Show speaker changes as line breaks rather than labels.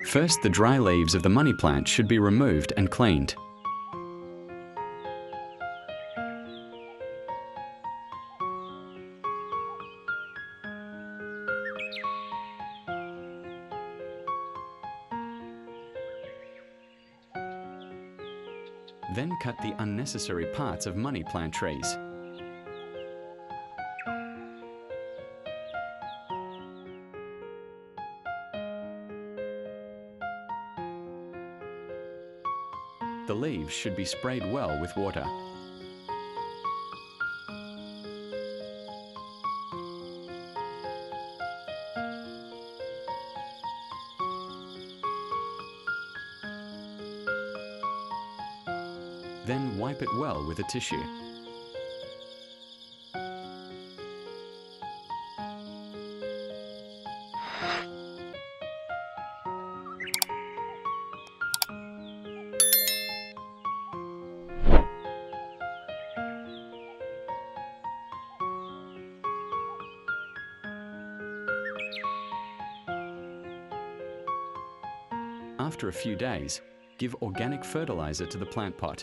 First, the dry leaves of the money plant should be removed and cleaned. Then cut the unnecessary parts of money plant trees. The leaves should be sprayed well with water. Then wipe it well with a tissue. After a few days, give organic fertilizer to the plant pot.